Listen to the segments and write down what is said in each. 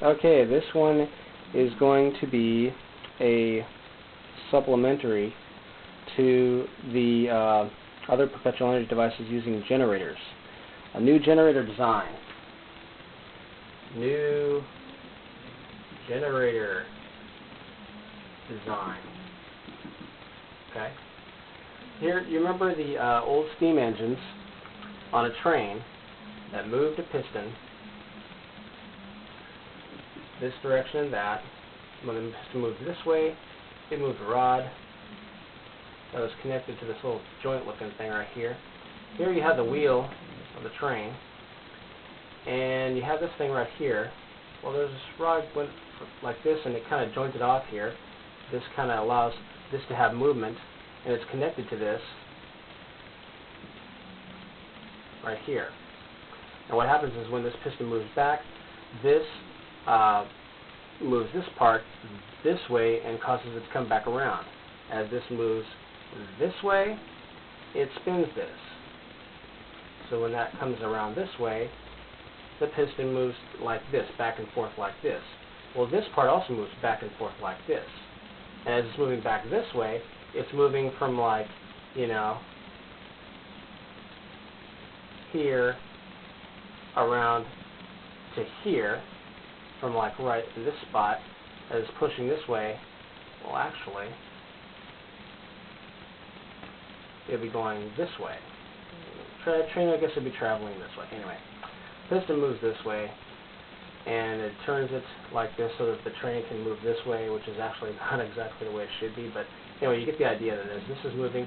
Okay, this one is going to be a supplementary to the other perpetual energy devices using generators. A new generator design. New generator design. Okay. Here, you remember the old steam engines on a train that moved a piston this direction and that. When the piston moved this way, it moved a rod that was connected to this little joint-looking thing right here. Here you have the wheel of the train, and you have this thing right here. Well, there's this rod went like this, and it kind of jointed off here. This kind of allows this to have movement, and it's connected to this right here. And what happens is when this piston moves back, this moves this part this way and causes it to come back around. As this moves this way, it spins this. So when that comes around this way, the piston moves like this, back and forth like this. Well, this part also moves back and forth like this. And as it's moving back this way, it's moving from, like, you know, here around to here, from like right in this spot. As it's pushing this way, well, actually, it'll be going this way. Train, I guess, would be traveling this way. Anyway, piston moves this way, and it turns it like this so that the train can move this way, which is actually not exactly the way it should be. But anyway, you get the idea that this is moving.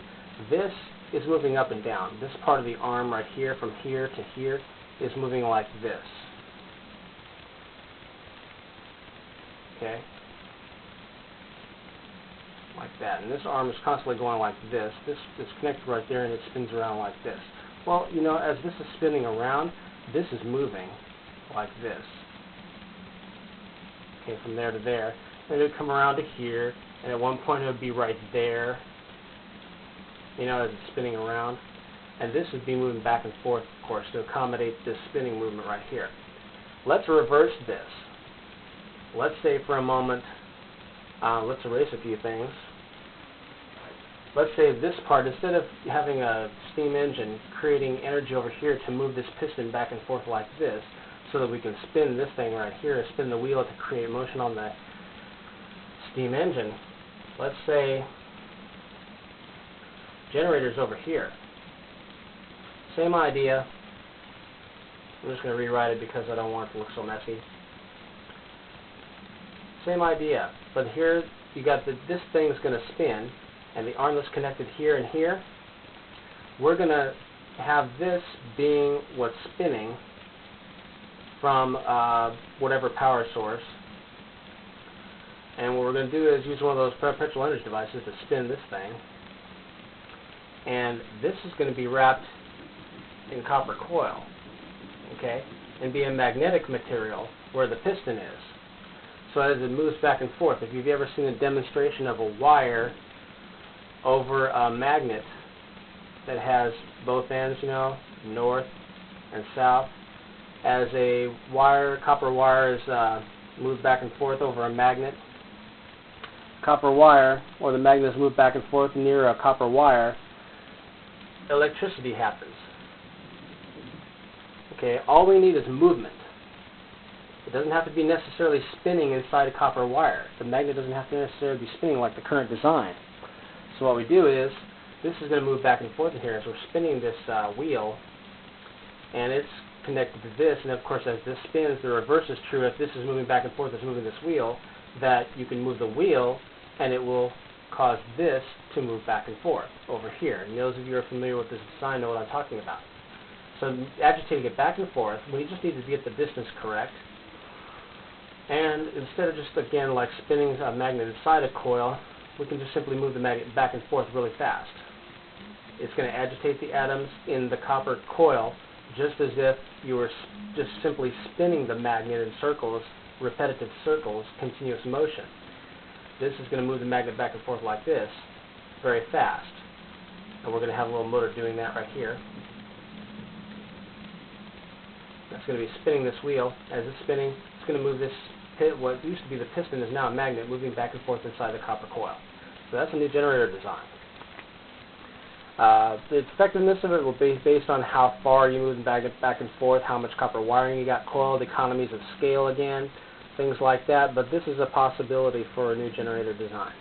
This is moving up and down. This part of the arm right here, from here to here, is moving like this. Okay? Like that. And this arm is constantly going like this. This is connected right there, and it spins around like this. Well, you know, as this is spinning around, this is moving like this. Okay, from there to there. And it would come around to here, and at one point it would be right there, you know, as it's spinning around. And this would be moving back and forth, of course, to accommodate this spinning movement right here. Let's reverse this. Let's say for a moment, let's erase a few things. Let's say this part, instead of having a steam engine creating energy over here to move this piston back and forth like this, so that we can spin this thing right here, spin the wheel to create motion on the steam engine, let's say generators over here. Same idea. I'm just going to rewrite it because I don't want it to look so messy. Same idea, but here you got this thing is going to spin, and the arm that's connected here and here, we're going to have this being what's spinning from whatever power source. And what we're going to do is use one of those perpetual energy devices to spin this thing. And this is going to be wrapped in copper coil, okay, and be a magnetic material where the piston is. So as it moves back and forth, if you've ever seen a demonstration of a wire over a magnet that has both ends, you know, north and south, as a wire, copper wire is moved back and forth over a magnet, copper wire, or the magnet is moved back and forth near a copper wire, electricity happens. Okay, all we need is movement. It doesn't have to be necessarily spinning inside a copper wire. The magnet doesn't have to necessarily be spinning like the current design. So what we do is, this is going to move back and forth in here as we're spinning this wheel, and it's connected to this, and of course as this spins, the reverse is true. If this is moving back and forth, it's moving this wheel, that you can move the wheel, and it will cause this to move back and forth over here. And those of you who are familiar with this design know what I'm talking about. So agitating it back and forth, we just need to get the distance correct. And instead of just, again, like spinning a magnet inside a coil, we can just simply move the magnet back and forth really fast. It's going to agitate the atoms in the copper coil just as if you were just simply spinning the magnet in circles, repetitive circles, continuous motion. This is going to move the magnet back and forth like this very fast. And we're going to have a little motor doing that right here. That's going to be spinning this wheel. As it's spinning, it's going to move this what used to be the piston is now a magnet moving back and forth inside the copper coil. So that's a new generator design. The effectiveness of it will be based on how far you move back and forth, how much copper wiring you got coiled, economies of scale again, things like that, but this is a possibility for a new generator design.